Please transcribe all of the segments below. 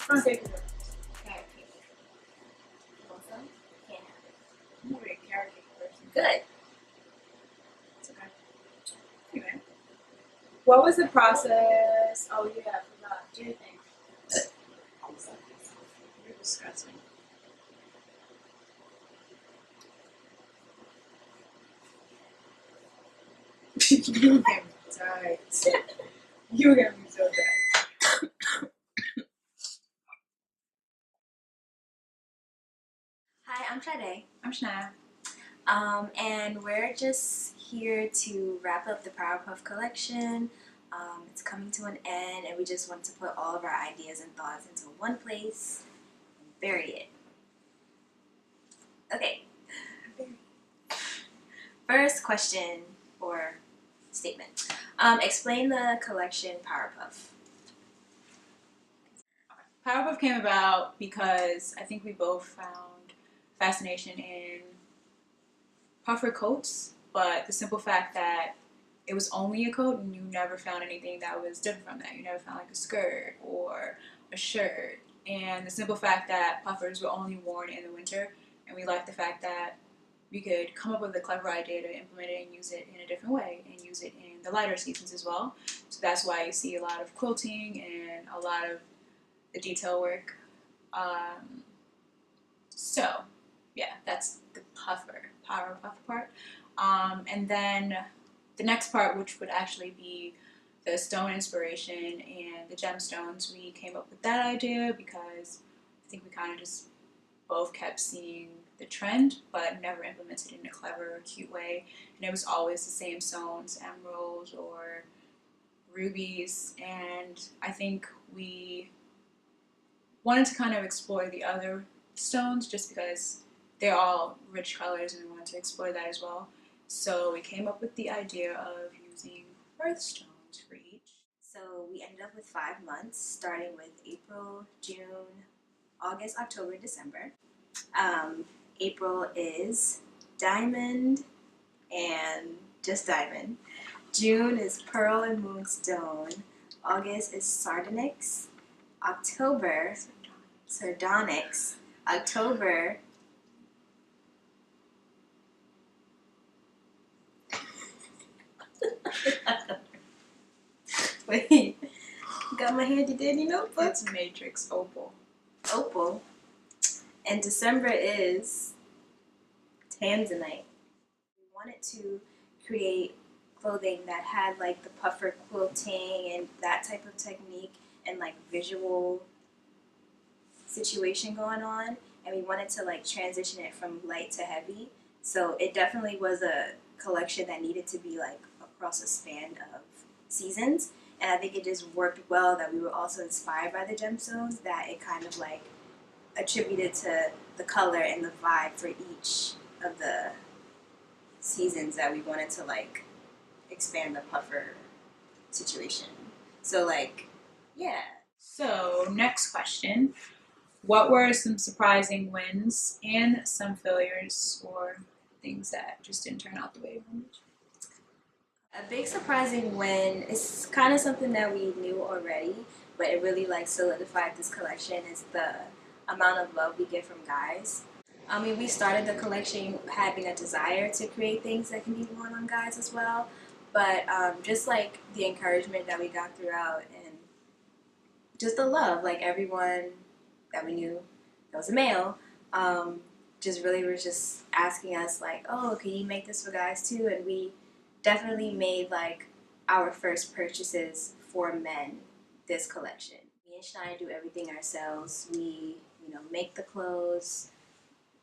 Okay, cool. Carrot cake. Want some? Can't have it. I'm not really a carrot cake person. Good. It's okay. Anyway, what was the process? Oh yeah, I forgot. Do you think? You're disgusting. You were getting tight. You were gonna be so tight. Hi, I'm Sade. I'm Shania. And we're just here to wrap up the Powerpuff collection. It's coming to an end, and we just want to put all of our ideas and thoughts into one place and bury it. Okay. First question or statement. Explain the collection Powerpuff. Powerpuff came about because I think we both found fascination in puffer coats, but the simple fact that it was only a coat and you never found anything that was different from that. You never found like a skirt or a shirt. And the simple fact that puffers were only worn in the winter, and we liked the fact that we could come up with a clever idea to implement it and use it in a different way and use it in the lighter seasons as well. So that's why you see a lot of quilting and a lot of the detail work. So yeah, that's the power puffer part. And then the next part, which would actually be the stone inspiration and the gemstones, we came up with that idea because I think we kind of just both kept seeing the trend, but never implemented it in a clever or cute way. And it was always the same stones, emeralds or rubies. And I think we wanted to kind of explore the other stones just because they're all rich colors and we wanted to explore that as well. So we came up with the idea of using birthstones for each. So we ended up with 5 months, starting with April, June, August, October, December. April is diamond and just diamond. June is pearl and moonstone. August is sardonyx. October, sardonyx. October. Wait, got my handy dandy notebook. It's matrix opal. Opal. And December is tanzanite. We wanted to create clothing that had like the puffer quilting and that type of technique and like visual situation going on, and we wanted to like transition it from light to heavy. So it definitely was a collection that needed to be like across a span of seasons, and I think it just worked well that we were also inspired by the gemstones, that it kind of like attributed to the color and the vibe for each of the seasons that we wanted to like expand the puffer situation. So like, yeah. So, next question. What were some surprising wins and some failures or things that just didn't turn out the way you wanted? A big surprising win is kind of something that we knew already, but it really like solidified this collection is the amount of love we get from guys. I mean, we started the collection having a desire to create things that can be worn on guys as well, but just like the encouragement that we got throughout and just the love, like everyone that we knew that was a male, just really was just asking us like, oh, can you make this for guys too? And we definitely made like our first purchases for men this collection. Me and Shania do everything ourselves. We, make the clothes,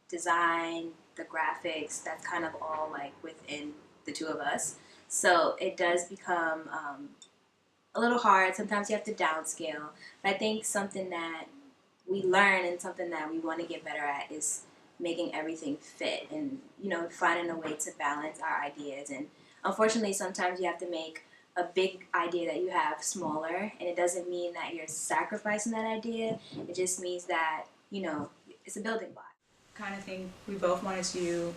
design, the graphics. That's kind of all like within the two of us. So it does become a little hard. Sometimes you have to downscale. But I think something that we learn and something that we want to get better at is making everything fit and finding a way to balance our ideas. And unfortunately, sometimes you have to make a big idea that you have smaller, and it doesn't mean that you're sacrificing that idea. It just means that it's a building block. Kind of thing we both wanted to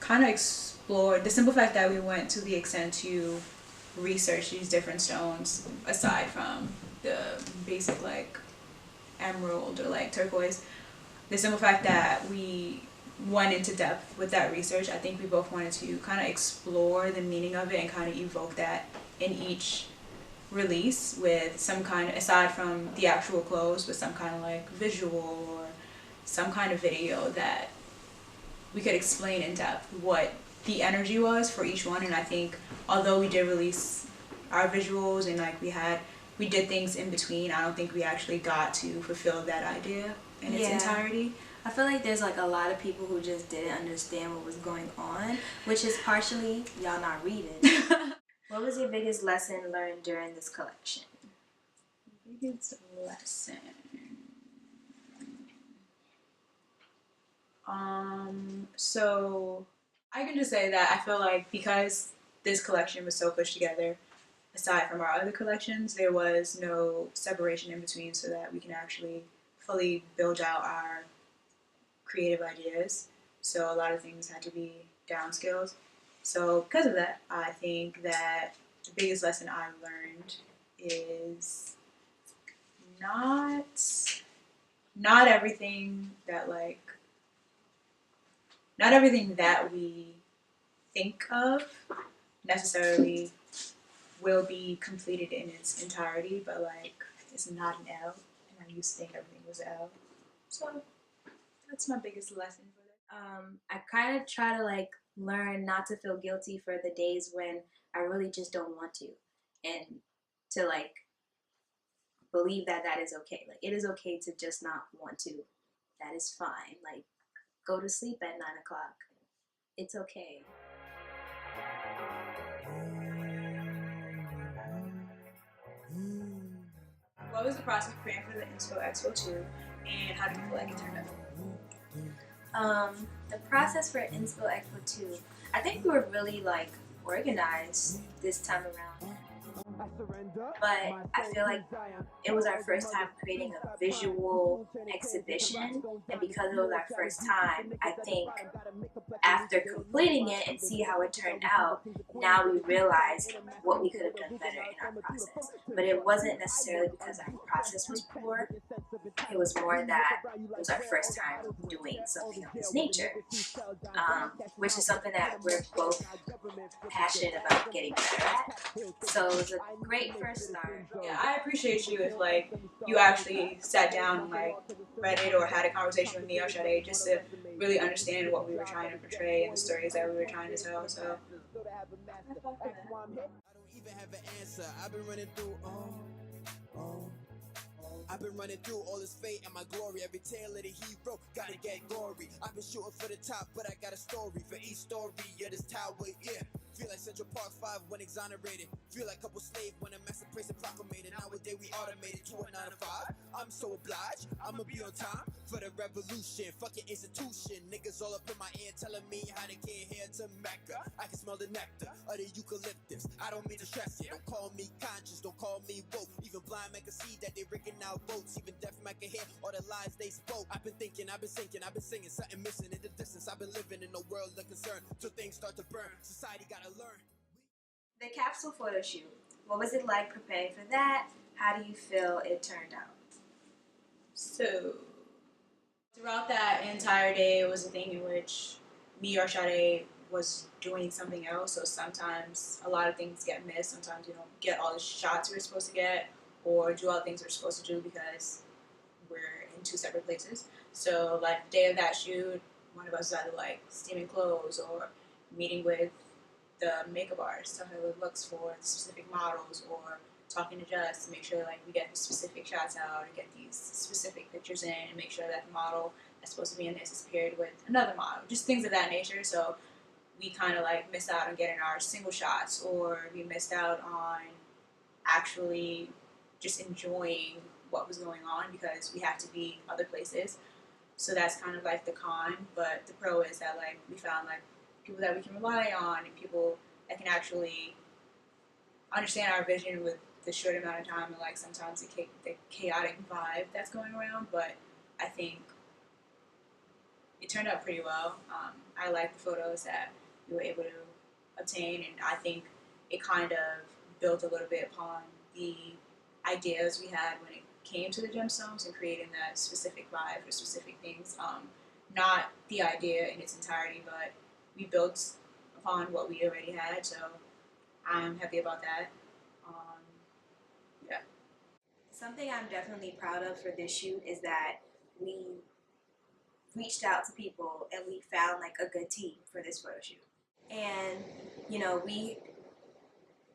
kind of explore the simple fact that we went to the extent to research these different stones aside from the basic like emerald or like turquoise. The simple fact that we went into depth with that research, I think we both wanted to kind of explore the meaning of it and kind of evoke that in each release with some kind of, aside from the actual clothes, with some kind of like visual or some kind of video that we could explain in depth what the energy was for each one. And I think although we did release our visuals and like we did things in between, I don't think we actually got to fulfill that idea in its entirety. I feel like there's like a lot of people who just didn't understand what was going on, which is partially y'all not reading. What was your biggest lesson learned during this collection? Biggest lesson. So I can just say that I feel like because this collection was so pushed together, aside from our other collections, there was no separation in between so that we can actually fully build out our creative ideas. So a lot of things had to be downscaled. So because of that, I think that the biggest lesson I learned is not not everything that like not everything that we think of necessarily will be completed in its entirety, but like it's not an L, and I used to think everything was an L. So that's my biggest lesson for that. I kind of try to like learn not to feel guilty for the days when I really just don't want to, and to like believe that that is okay. Like it is okay to just not want to. That is fine. Like go to sleep at 9 o'clock. It's okay. What was the process preparing for the Inspo Expo 2, and how did you feel like it turned out? The process for Inspo Expo 2, I think we were really like organized this time around. But I feel like it was our first time creating a visual exhibition, and because it was our first time, I think after completing it and see how it turned out, now we realize what we could have done better in our process. But it wasn't necessarily because our process was poor, it was more that it was our first time doing something of this nature, which is something that we're both passionate about getting better at. So it was a great first start. Yeah, I appreciate you if like you actually sat down and like read it or had a conversation with me or Sade just to really understand what we were trying to portray and the stories that we were trying to tell. So I don't even have an answer. I've been running through all this fate and my glory. Every tale of the hero, gotta get gory. I've been shooting for the top, but I got a story for each story. Yeah, this tower, yeah. Feel like Central Park 5 when exonerated. Feel like couple slave when a master praise and proclamated. Nowadays we automated to a 9 to 5. I'm so obliged, I'ma be on time for the revolution. Fucking institution, niggas all up in my ear telling me how they can't hear to Mecca. I can smell the nectar of the eucalyptus. I don't mean to stress it. Don't call me conscious, don't call me woke. Even blind man can see that they rigging out votes. Even deaf man can hear all the lies they spoke. I've been thinking, I've been sinking, I've been singing, something missing in the distance. I've been living in a world of concern till things start to burn. Society gotta learn. The capsule photo shoot. What was it like preparing for that? How do you feel it turned out? So throughout that entire day, it was a thing in which me or Sade was doing something else. So sometimes a lot of things get missed. Sometimes you don't get all the shots we're supposed to get or do all the things we're supposed to do because we're in two separate places. So like the day of that shoot, one of us was either like steaming clothes or meeting with the makeup artist, telling her what looks for specific models, or talking to Jess to make sure like we get the specific shots out and get these specific pictures in, and make sure that the model that's supposed to be in this is paired with another model, just things of that nature. So we kind of like missed out on getting our single shots, or we missed out on actually just enjoying what was going on because we have to be other places. So that's kind of like the con, but the pro is that like we found like people that we can rely on and people that can actually understand our vision with the short amount of time and like sometimes the chaotic vibe that's going around. But I think it turned out pretty well. I like the photos that we were able to obtain, and I think it kind of built a little bit upon the ideas we had when it came to the gemstones and creating that specific vibe for specific things. Not the idea in its entirety, but we built upon what we already had, so I'm happy about that. Yeah. Something I'm definitely proud of for this shoot is that we reached out to people and we found like a good team for this photo shoot. And we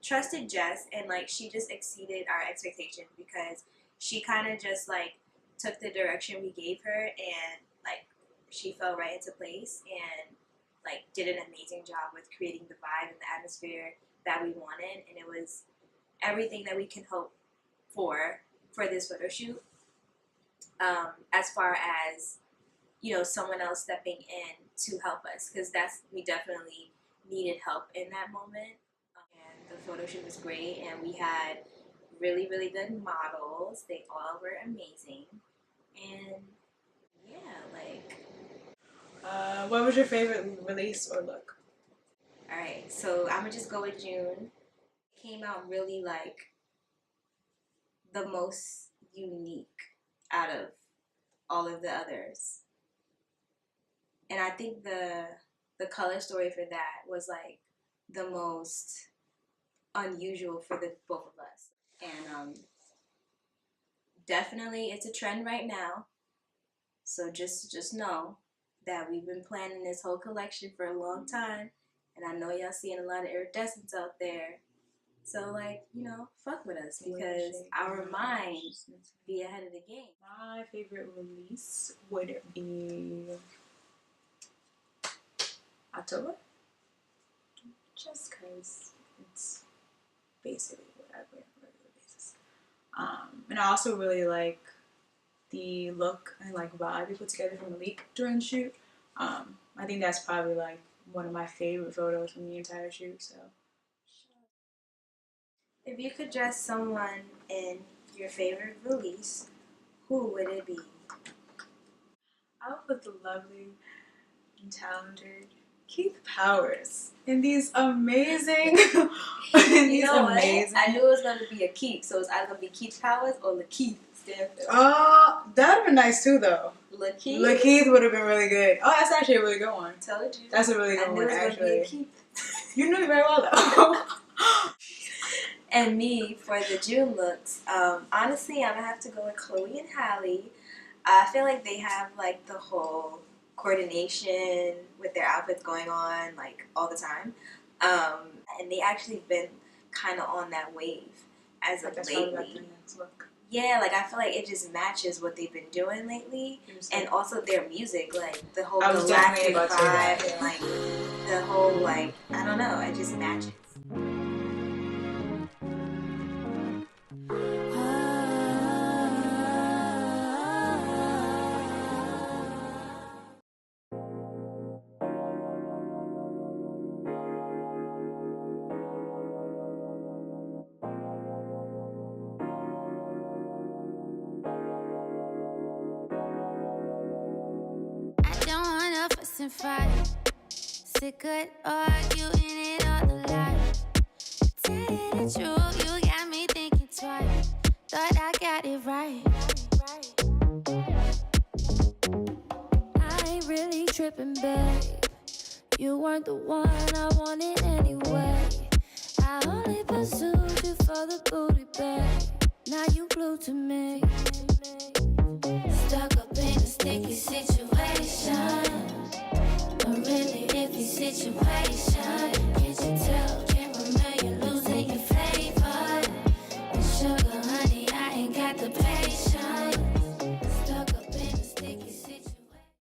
trusted Jess, and like she just exceeded our expectations because she kind of just like took the direction we gave her, and like she fell right into place and like did an amazing job with creating the vibe and the atmosphere that we wanted, and it was everything that we can hope for this photo shoot. As far as someone else stepping in to help us, because we definitely needed help in that moment. And the photo shoot was great, and we had really, really good models. They all were amazing, and yeah, like. What was your favorite release or look? All right, so I'm gonna just go with June. Came out really like the most unique out of all of the others, and I think the color story for that was like the most unusual for the both of us, and definitely it's a trend right now. So just know that we've been planning this whole collection for a long time, and I know y'all seeing a lot of iridescence out there. So like, fuck with us because our minds be ahead of the game. My favorite release would be October, just because it's basically what I wear on a regular basis. And I also really like the look and like vibe we put together from Malik during the shoot. I think that's probably like one of my favorite photos from the entire shoot. So, if you could dress someone in your favorite release, who would it be? I would put the lovely and talented Keith Powers in these amazing. Amazing. I knew it was going to be a Keith, so it's either going to be Keith Powers or Lakeith Stanfield. That would have been nice too, though. Lakeith? Lakeith would have been really good. Oh, that's actually a really good one. Told you. That's a really good one, actually. actually. Be a Keith. You knew it very well, though. And me, for the June looks, honestly, I'm going to have to go with Chloe and Halle. I feel like they have, like, the whole coordination with their outfits going on, like, all the time. And they actually been kind of on that wave as of lately. Yeah, like, I feel like it just matches what they've been doing lately. And also their music, like, the whole galactic vibe and, like, the whole, like, I don't know, it just matches. And fight. Sick of arguing it all the life. Tell you the truth, you got me thinking twice. Thought I got it right. I ain't really tripping, babe. You weren't the one I wanted anyway. I only pursued you for the booty, babe. Now you glued to me.